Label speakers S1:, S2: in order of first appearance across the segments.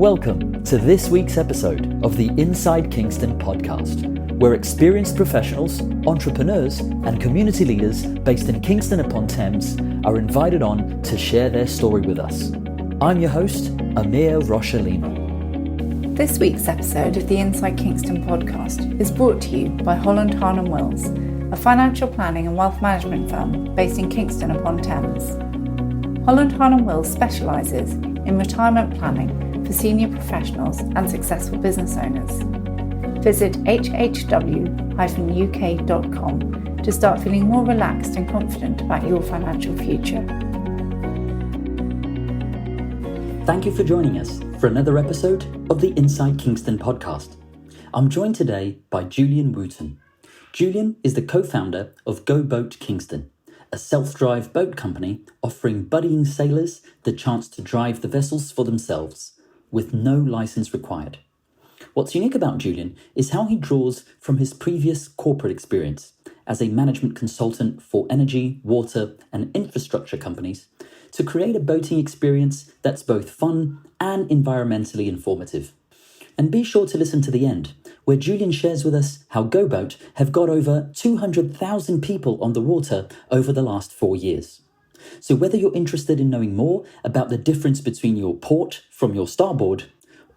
S1: Welcome to this week's episode of the Inside Kingston Podcast, where experienced professionals, entrepreneurs, and community leaders based in Kingston upon Thames are invited on to share their story with us. I'm your host, Amyr Rocha-Lima.
S2: This week's episode of the Inside Kingston Podcast is brought to you by Holland Hahn Wills, a financial planning and wealth management firm based in Kingston upon Thames. Holland Hahn Wills specialises in retirement planning for senior professionals and successful business owners. Visit hhw-uk.com to start feeling more relaxed and confident about your financial future.
S1: Thank you for joining us for another episode of the Inside Kingston Podcast. I'm joined today by Julian Wootton. Julian is the co-founder of GoBoat Kingston, a self-drive boat company offering budding sailors the chance to drive the vessels for themselves, with no license required. What's unique about Julian is how he draws from his previous corporate experience as a management consultant for energy, water, and infrastructure companies to create a boating experience that's both fun and environmentally informative. And be sure to listen to the end, where Julian shares with us how GoBoat have got over 200,000 people on the water over the last 4 years. So whether you're interested in knowing more about the difference between your port from your starboard,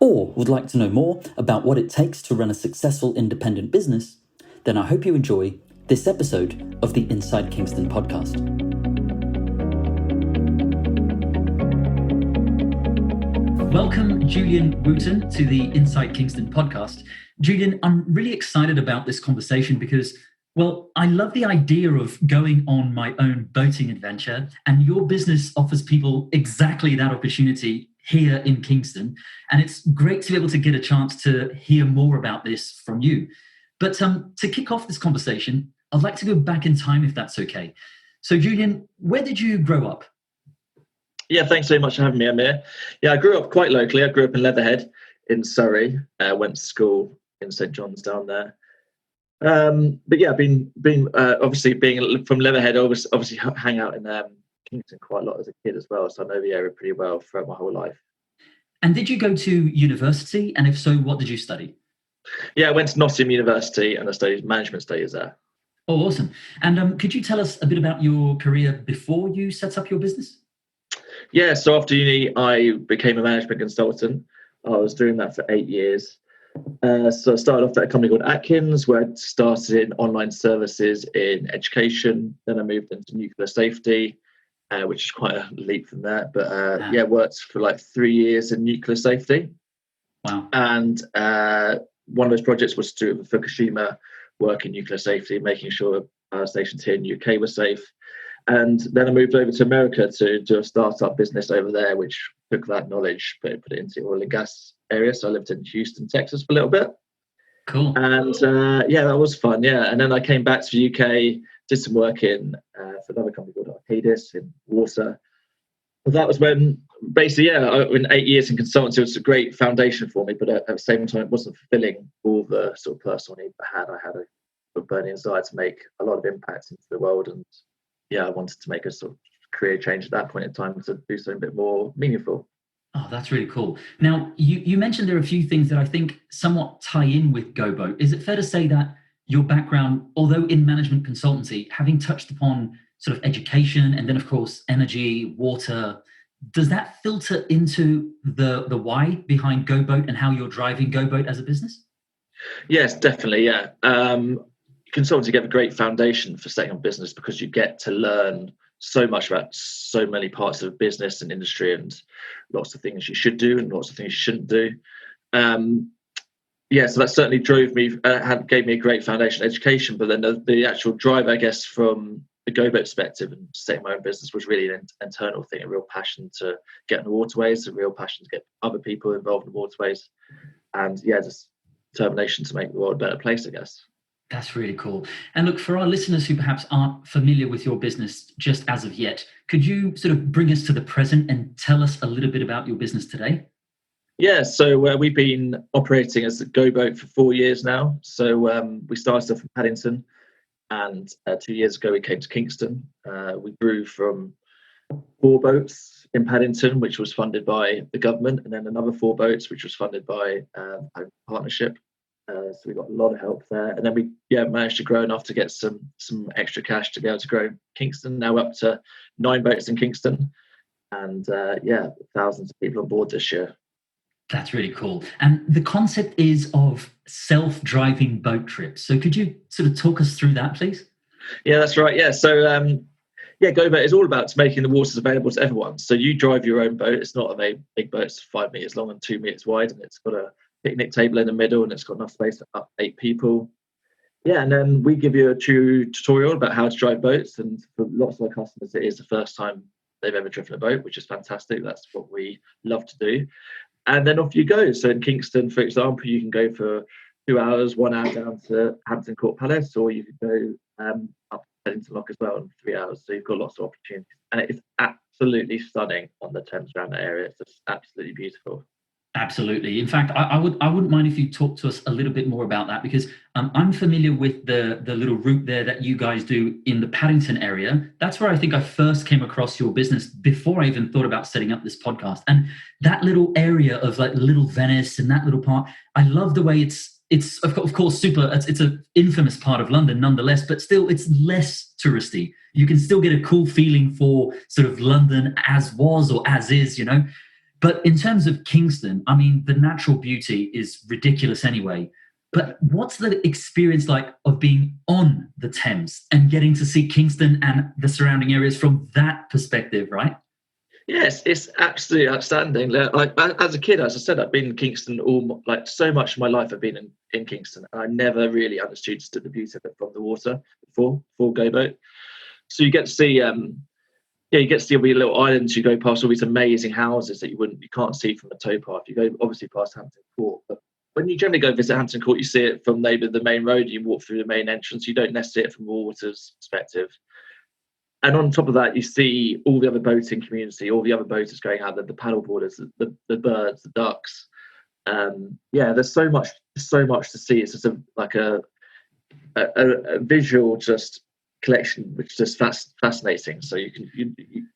S1: or would like to know more about what it takes to run a successful independent business, then I hope you enjoy this episode of the Inside Kingston Podcast. Welcome, Julian Wootton, to the Inside Kingston Podcast. Julian, I'm really excited about this conversation because, well, I love the idea of going on my own boating adventure, and your business offers people exactly that opportunity here in Kingston. And it's great to be able to get a chance to hear more about this from you. But to kick off this conversation, I'd like to go back in time, if that's okay. So, Julian, where did you grow up?
S3: Yeah, thanks very much for having me, Amyr. Yeah, I grew up quite locally. I grew up in Leatherhead in Surrey. Went to school in St John's down there. But yeah, been obviously being from Leatherhead, obviously hang out in Kingston quite a lot as a kid as well. So I know the area pretty well throughout my whole life.
S1: And did you go to university? And if so, what did you study?
S3: Yeah, I went to Nottingham University and I studied management studies there.
S1: Oh, awesome. And could you tell us a bit about your career before you set up your business?
S3: Yeah, so after uni, I became a management consultant. I was doing that for 8 years. So I started off at a company called Atkins, where I started in online services in education. Then I moved into nuclear safety, which is quite a leap from that. But worked for like 3 years in nuclear safety.
S1: Wow.
S3: And one of those projects was to do with Fukushima work in nuclear safety, making sure power stations here in the UK were safe. And then I moved over to America to do a startup business over there, which took that knowledge, put it into the oil and gas area. So I lived in Houston, Texas for a little bit.
S1: Cool.
S3: And that was fun. Yeah. And then I came back to the UK, did some work in for another company called Arcadis in water. But that was when basically, in 8 years in consultancy, it was a great foundation for me. But at the same time, it wasn't fulfilling all the sort of personal needs I had. I had a burning desire to make a lot of impact into the world. And I wanted to make a sort of career change at that point in time to do something a bit more meaningful.
S1: Oh, that's really cool. Now, you mentioned there are a few things that I think somewhat tie in with GoBoat. Is it fair to say that your background, although in management consultancy, having touched upon sort of education and then, of course, energy, water, does that filter into the why behind GoBoat and how you're driving GoBoat as a business?
S3: Yes, definitely. Yeah. Consultancy give a great foundation for setting up business because you get to learn so much about so many parts of business and industry and lots of things you should do and lots of things you shouldn't do. So that certainly drove me, gave me a great foundation education. But then the actual drive, I guess, from the GoBoat perspective and setting my own business was really an internal thing, a real passion to get in the waterways, a real passion to get other people involved in the waterways, and just determination to make the world a better place, I guess.
S1: That's really cool. And look, for our listeners who perhaps aren't familiar with your business just as of yet, could you sort of bring us to the present and tell us a little bit about your business today?
S3: Yeah, so we've been operating as a GoBoat for 4 years now. So we started off in Paddington, and 2 years ago we came to Kingston. We grew from 4 boats in Paddington, which was funded by the government, and then another 4 boats, which was funded by a partnership. So we got a lot of help there, and then we managed to grow enough to get some extra cash to be able to grow Kingston. Now up to 9 boats in Kingston, and thousands of people on board this year.
S1: That's really cool. And the concept is of self-driving boat trips. So could you sort of talk us through that, please?
S3: Yeah, that's right. Yeah, so GoBoat is all about making the waters available to everyone. So you drive your own boat. It's not a very big boat. It's 5 meters long and 2 meters wide, and it's got a picnic table in the middle, and it's got enough space for up 8 people. Yeah, and then we give you a tutorial about how to drive boats, and for lots of our customers, it is the first time they've ever driven a boat, which is fantastic. That's what we love to do. And then off you go. So in Kingston, for example, you can go for 2 hours, 1 hour down to Hampton Court Palace, or you could go up to Paddington Lock as well in 3 hours. So you've got lots of opportunities. And it is absolutely stunning on the Thames around that area. It's just absolutely beautiful.
S1: Absolutely. In fact, I wouldn't mind if you talk to us a little bit more about that, because I'm familiar with the little route there that you guys do in the Paddington area. That's where I think I first came across your business before I even thought about setting up this podcast. And that little area of like Little Venice and that little part, I love the way it's of course super. It's an infamous part of London nonetheless, but still it's less touristy. You can still get a cool feeling for sort of London as was or as is, you know. But in terms of Kingston, I mean, the natural beauty is ridiculous anyway. But what's the experience like of being on the Thames and getting to see Kingston and the surrounding areas from that perspective, right?
S3: Yes, it's absolutely outstanding. Like as a kid, as I said, I've been in Kingston so much of my life. I've been in Kingston, and I never really understood the beauty of it from the water before GoBoat. So you get to see. You get to see all the little islands. You go past all these amazing houses that you can't see from a towpath. You go obviously past Hampton Court, but when you generally go visit Hampton Court, you see it from maybe the main road. You walk through the main entrance. You don't necessarily see it from the water's perspective. And on top of that, you see all the other boating community, all the other boaters going out there, the paddle boarders, the birds, the ducks. There's so much to see. It's just a visual just collection, which is just fascinating. So you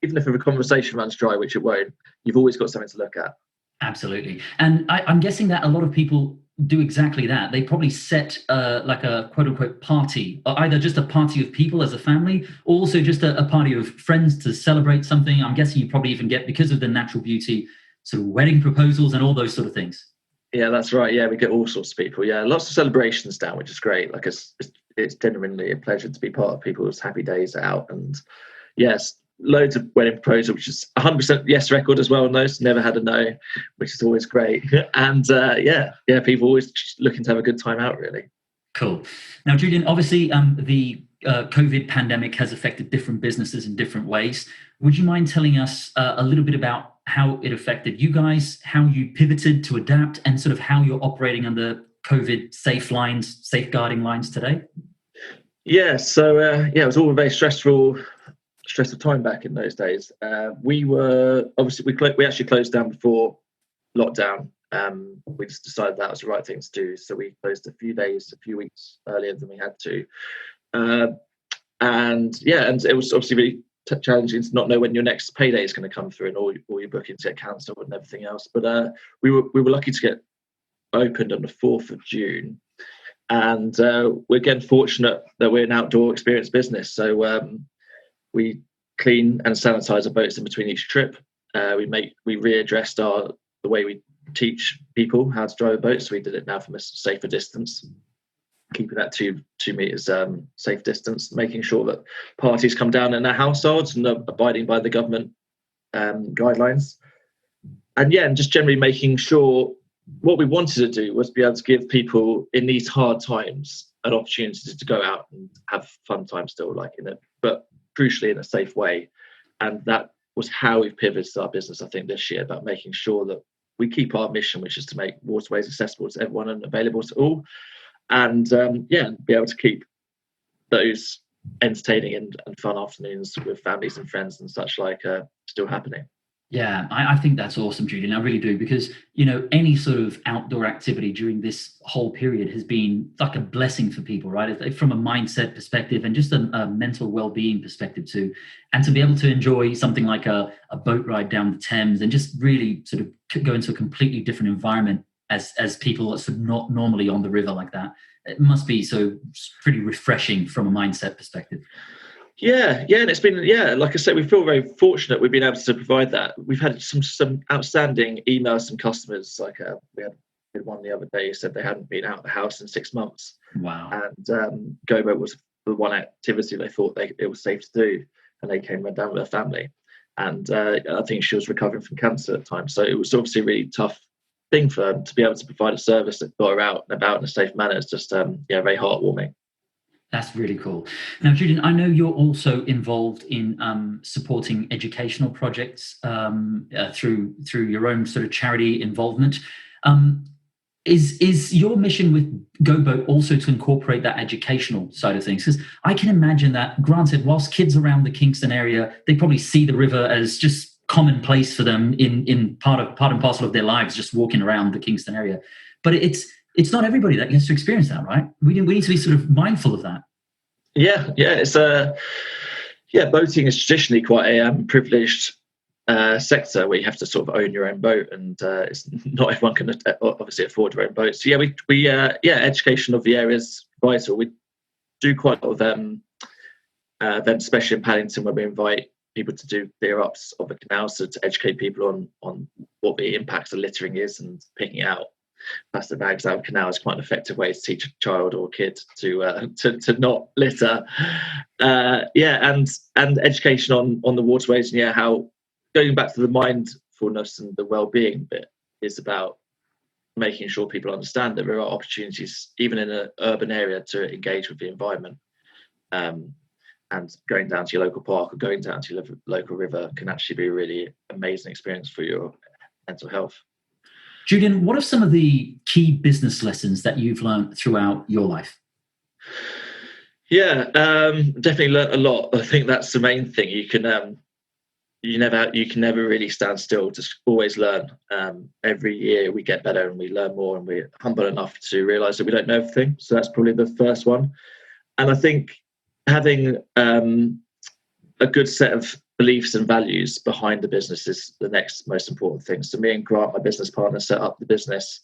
S3: even if a conversation runs dry, which it won't, you've always got something to look at.
S1: Absolutely. And I'm guessing that a lot of people do exactly that. They probably set like a quote unquote party, or either just a party of people as a family, or also just a party of friends to celebrate something. I'm guessing you probably even get, because of the natural beauty, sort of wedding proposals and all those sort of things.
S3: Yeah, that's right. Yeah, we get all sorts of people. Yeah, lots of celebrations down, which is great. Like it's genuinely a pleasure to be part of people's happy days out. And yes, loads of wedding proposals, which is 100% yes record as well on those. Never had a no, which is always great. And people always just looking to have a good time out, really.
S1: Cool. Now, Julian, obviously the COVID pandemic has affected different businesses in different ways. Would you mind telling us a little bit about how it affected you guys, how you pivoted to adapt, and sort of how you're operating under COVID safeguarding lines today?
S3: Yeah, so it was all a very stressful time back in those days. We actually closed down before lockdown. We just decided that was the right thing to do, so we closed a few weeks earlier than we had to. And it was obviously really challenging to not know when your next payday is going to come through, and all your bookings get cancelled and everything else. But we were lucky to get opened on the 4th of June, and we're again fortunate that we're an outdoor experience business. So we clean and sanitize our boats in between each trip. We readdressed the way we teach people how to drive a boat, so we did it now from a safer distance, keeping that 2 meters safe distance, making sure that parties come down in their households and are abiding by the government guidelines. And just generally making sure what we wanted to do was be able to give people in these hard times an opportunity to go out and have fun time still, but crucially in a safe way. And that was how we've pivoted our business, I think, this year, about making sure that we keep our mission, which is to make waterways accessible to everyone and available to all. And be able to keep those entertaining and fun afternoons with families and friends and such still happening.
S1: Yeah, I think that's awesome, Julian. I really do, because, you know, any sort of outdoor activity during this whole period has been like a blessing for people, right? From a mindset perspective and just a mental well-being perspective too. And to be able to enjoy something like a boat ride down the Thames and just really sort of go into a completely different environment as people are sort of not normally on the river like that, it must be so pretty refreshing from a mindset perspective.
S3: Yeah, and it's been, like I said, we feel very fortunate we've been able to provide that. We've had some outstanding emails from customers. Like we had one the other day who said they hadn't been out of the house in 6 months.
S1: Wow.
S3: And GoBoat was the one activity they thought it was safe to do, and they came down with their family. And I think she was recovering from cancer at the time, so it was obviously a really tough thing for them to be able to provide a service that got her out and about in a safe manner. It's just very heartwarming.
S1: That's really cool. Now, Julian, I know you're also involved in supporting educational projects through your own sort of charity involvement. Is your mission with GoBoat also to incorporate that educational side of things? Because I can imagine that, granted, whilst kids around the Kingston area, they probably see the river as just commonplace for them in part and parcel of their lives, just walking around the Kingston area. But it's not everybody that gets to experience that, right? We need to be sort of mindful of that. Yeah,
S3: it's boating is traditionally quite a privileged sector where you have to sort of own your own boat, and it's not everyone can obviously afford their own boat. So we education of the area is vital. We do quite a lot of events, especially in Paddington, where we invite people to do clear ups of the canals, so to educate people on what the impacts of littering is, and picking out plastic bags out of canal is quite an effective way to teach a child or a kid to not litter. And education on the waterways, and how going back to the mindfulness and the well-being bit is about making sure people understand that there are opportunities even in an urban area to engage with the environment. And going down to your local park or going down to your local river can actually be a really amazing experience for your mental health.
S1: Julian, what are some of the key business lessons that you've learned throughout your life?
S3: Definitely learned a lot. I think that's the main thing. You can never really stand still. Just always learn. Every year we get better and we learn more, and we're humble enough to realise that we don't know everything. So that's probably the first one. And I think having a good set of beliefs and values behind the business is the next most important thing. So me and Grant, my business partner, set up the business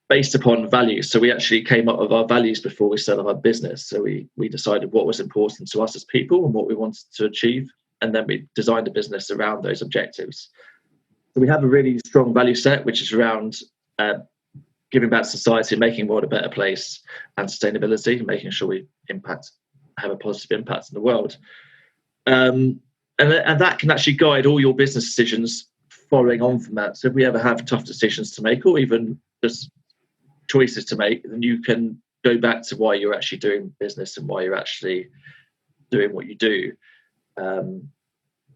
S3: based upon values. So we actually came up with our values before we set up our business. So we decided what was important to us as people and what we wanted to achieve, and then we designed a business around those objectives. So we have a really strong value set, which is around giving back to society, making the world a better place, and sustainability, making sure we have a positive impact in the world. And that can actually guide all your business decisions following on from that. So if we ever have tough decisions to make, or even just choices to make, then you can go back to why you're actually doing business and why you're actually doing what you do. And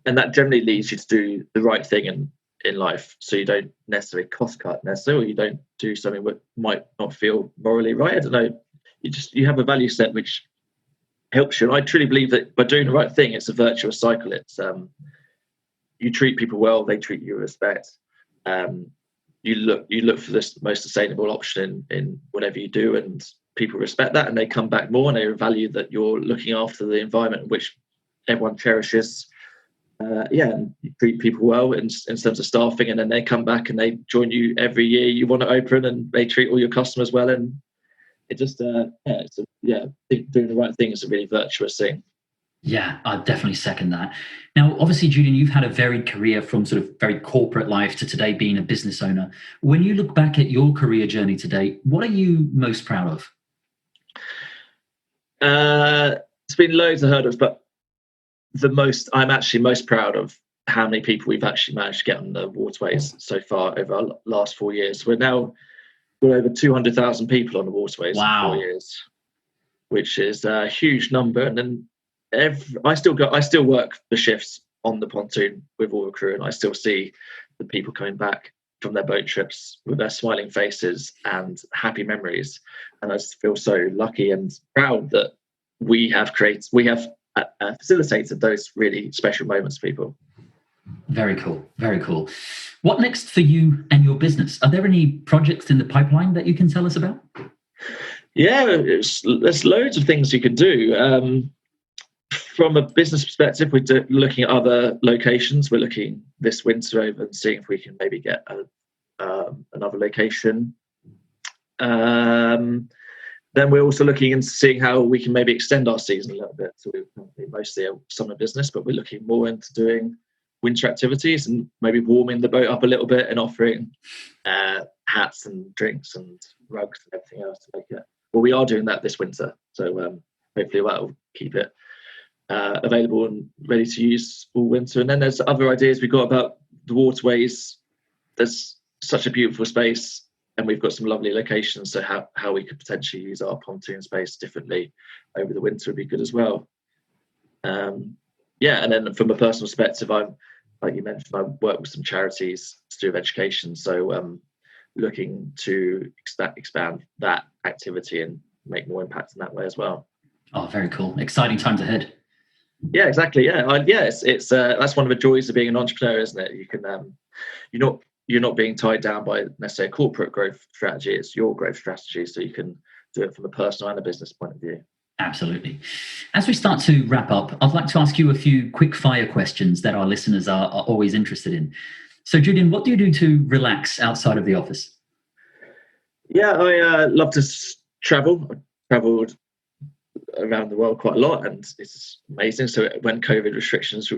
S3: that generally leads you to do the right thing in life. So you don't necessarily cost cut necessarily, or you don't do something that might not feel morally right. I don't know. You have a value set which helps you. And I truly believe that by doing the right thing, it's a virtuous cycle. It's you treat people well, they treat you with respect. You look for this most sustainable option in whatever you do, and people respect that, and they come back more, and they value that you're looking after the environment, which everyone cherishes. And you treat people well in terms of staffing, and then they come back and they join you every year you want to open, and they treat all your customers well, and it just doing the right thing is a really virtuous thing.
S1: Yeah, I definitely second that. Now, obviously, Julian, you've had a varied career from sort of very corporate life to today being a business owner. When you look back at your career journey today, what are you most proud of?
S3: It's been loads of hurdles, but I'm actually most proud of how many people we've actually managed to get on the waterways so far over our last 4 years. We're now over 200,000 people on the waterways in 4 years, which is a huge number. And then I still work the shifts on the pontoon with all the crew, and I still see the people coming back from their boat trips with their smiling faces and happy memories. And I just feel so lucky and proud that we have facilitated those really special moments for people.
S1: Very cool. Very cool. What next for you and your business? Are there any projects in the pipeline that you can tell us about?
S3: Yeah, there's loads of things you can do. From a business perspective, we're looking at other locations. We're looking this winter over and seeing if we can maybe get another location. Then we're also looking into seeing how we can maybe extend our season a little bit. So we're mostly a summer business, but we're looking more into doing winter activities and maybe warming the boat up a little bit and offering hats and drinks and rugs and everything else to make it. Well, we are doing that this winter, so hopefully that will keep it available and ready to use all winter. And then there's other ideas we've got about the waterways. There's such a beautiful space, and we've got some lovely locations. So how we could potentially use our pontoon space differently over the winter would be good as well. And then from a personal perspective, I'm, like you mentioned, I work with some charities to do with education. So looking to expand that activity and make more impact in that way as well.
S1: Oh, very cool. Exciting times ahead.
S3: Yeah, exactly. Yeah. It's that's one of the joys of being an entrepreneur, isn't it? You can, you're not being tied down by necessarily a corporate growth strategy. It's your growth strategy. So you can do it from a personal and a business point of view.
S1: Absolutely. As we start to wrap up, I'd like to ask you a few quick fire questions that our listeners are always interested in. So, Julian, what do you do to relax outside of the office?
S3: Yeah, I love to travel. I've travelled around the world quite a lot, and it's amazing. So when COVID restrictions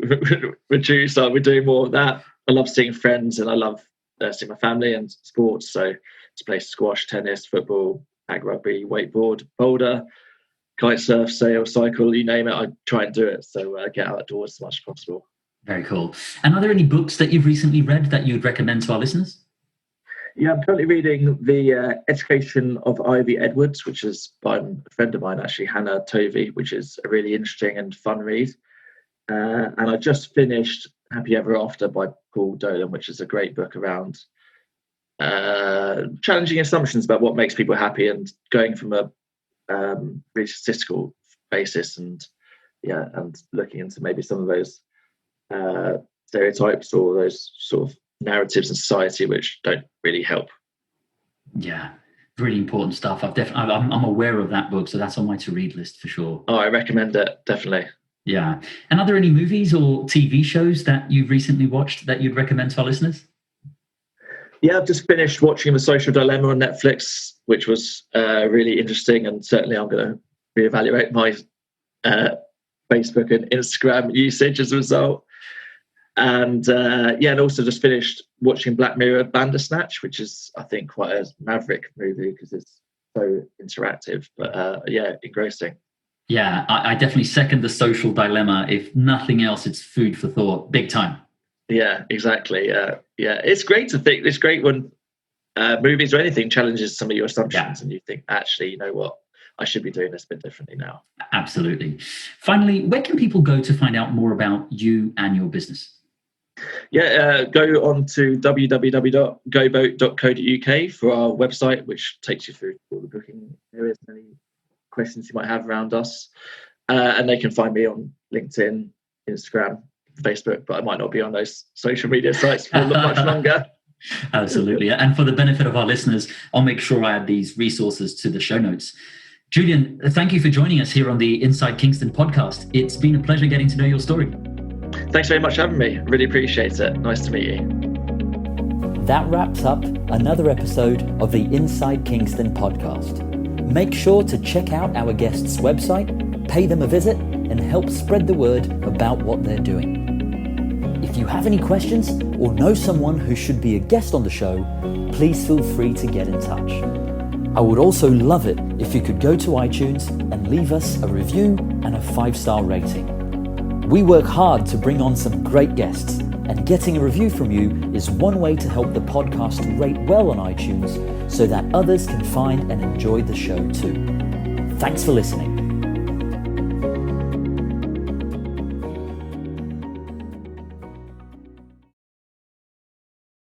S3: reduced, we're doing more of that. I love seeing friends, and I love seeing my family and sports. So to play squash, tennis, football, ag rugby, wakeboard, boulder, kite surf, sail, cycle, you name it, I try and do it. So get outdoors as much as possible.
S1: Very cool. And are there any books that you've recently read that you'd recommend to our listeners?
S3: Yeah, I'm currently reading The Education of Ivy Edwards, which is by a friend of mine, actually, Hannah Tovey, which is a really interesting and fun read. And I just finished Happy Ever After by Paul Dolan, which is a great book around challenging assumptions about what makes people happy and going from a really statistical basis and looking into maybe some of those stereotypes or those sort of narratives in society which don't really help.
S1: Yeah, really important stuff. I'm aware of that book, so that's on my to-read list for sure.
S3: Oh, I recommend it, definitely.
S1: Yeah. And are there any movies or TV shows that you've recently watched that you'd recommend to our listeners?
S3: Yeah, I've just finished watching The Social Dilemma on Netflix, which was really interesting, and certainly I'm going to reevaluate my Facebook and Instagram usage as a result. And and also just finished watching Black Mirror Bandersnatch, which is, I think, quite a maverick movie because it's so interactive, but engrossing.
S1: Yeah, I definitely second The Social Dilemma. If nothing else, it's food for thought, big time.
S3: Yeah, exactly. Yeah, it's great to think. It's great when movies or anything challenges some of your assumptions, and you think, actually, you know what, I should be doing this a bit differently now. Absolutely.
S1: Finally, where can people go to find out more about you and your business?
S3: Yeah, go on to www.goboat.co.uk for our website, which takes you through all the booking areas and any questions you might have around us. And they can find me on LinkedIn, Instagram, Facebook, but I might not be on those social media sites for much longer.
S1: Absolutely. And for the benefit of our listeners, I'll make sure I add these resources to the show notes. Julian, thank you for joining us here on the Inside Kingston podcast. It's been a pleasure getting to know your story.
S3: Thanks very much for having me. Really appreciate it. Nice to meet you.
S1: That wraps up another episode of the Inside Kingston podcast. Make sure to check out our guests' website, pay them a visit, and help spread the word about what they're doing. If you have any questions or know someone who should be a guest on the show, please feel free to get in touch. I would also love it if you could go to iTunes and leave us a review and a 5-star rating. We work hard to bring on some great guests, and getting a review from you is one way to help the podcast rate well on iTunes so that others can find and enjoy the show too. Thanks for listening.